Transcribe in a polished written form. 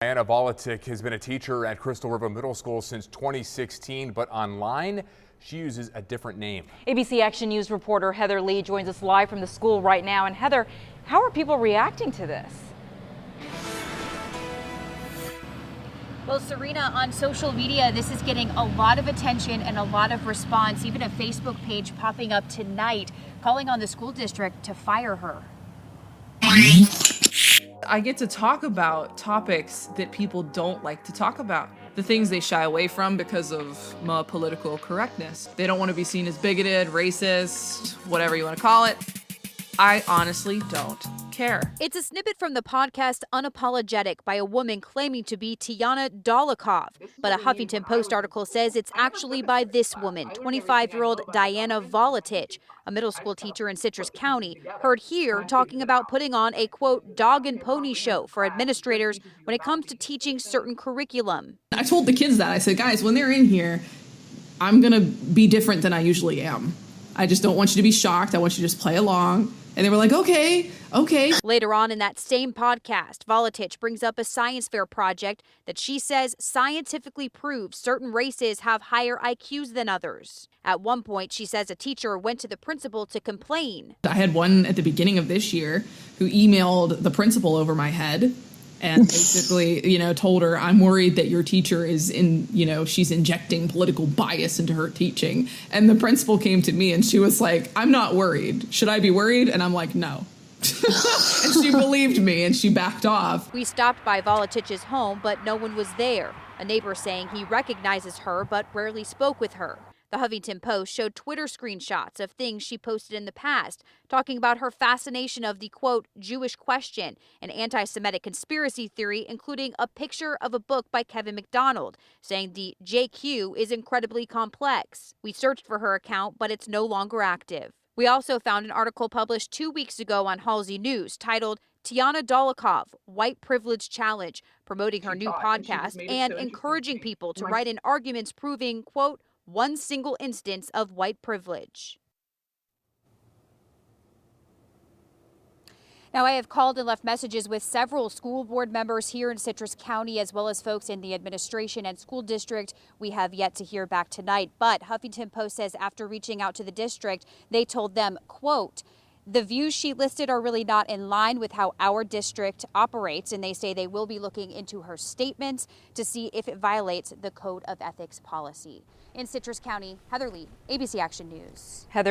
Dalichov has been a teacher at Crystal River Middle School since 2016, but online she uses a different name. ABC Action News reporter Heather Lee joins us live from the school right now. And Heather, how are people reacting to this? Well, Serena, on social media, this is getting a lot of attention and a lot of response, even a Facebook page popping up tonight calling on the school district to fire her. I get to talk about topics that people don't like to talk about. The things they shy away from because of political correctness. They don't want to be seen as bigoted, racist, whatever you want to call it. I honestly don't care. It's a snippet from the podcast Unapologetic by a woman claiming to be Tiana Dalichov. But a Huffington Post article says it's actually by this woman, 25-year-old Diana Dalichov, a middle school teacher in Citrus County, heard here talking about putting on a, quote, dog and pony show for administrators when it comes to teaching certain curriculum. I told the kids that. I said, guys, when they're in here, I'm going to be different than I usually am. I just don't want you to be shocked. I want you to just play along. And they were like, okay. Later on in that same podcast, Dalichov brings up a science fair project that she says scientifically proves certain races have higher IQs than others. At one point, she says a teacher went to the principal to complain. I had one at the beginning of this year who emailed the principal over my head and basically, told her, I'm worried that your teacher is she's injecting political bias into her teaching. And the principal came to me and she was like, I'm not worried. Should I be worried? And I'm like, no. And she believed me and she backed off. We stopped by Dalichov's home, but no one was there. A neighbor saying he recognizes her but rarely spoke with her. The Huffington Post showed Twitter screenshots of things she posted in the past, talking about her fascination of the, quote, Jewish question, an anti-Semitic conspiracy theory, including a picture of a book by Kevin MacDonald, saying the JQ is incredibly complex. We searched for her account, but it's no longer active. We also found an article published 2 weeks ago on Halsey News titled Tiana Dalichov, White Privilege Challenge, promoting her new podcast and encouraging people to write in arguments proving, quote, one single instance of white privilege. Now, I have called and left messages with several school board members here in Citrus County, as well as folks in the administration and school district. We have yet to hear back tonight, but Huffington Post says after reaching out to the district, they told them, quote, the views she listed are really not in line with how our district operates, and they say they will be looking into her statements to see if it violates the Code of Ethics policy. In Citrus County, Heather Lee, ABC Action News. Heather,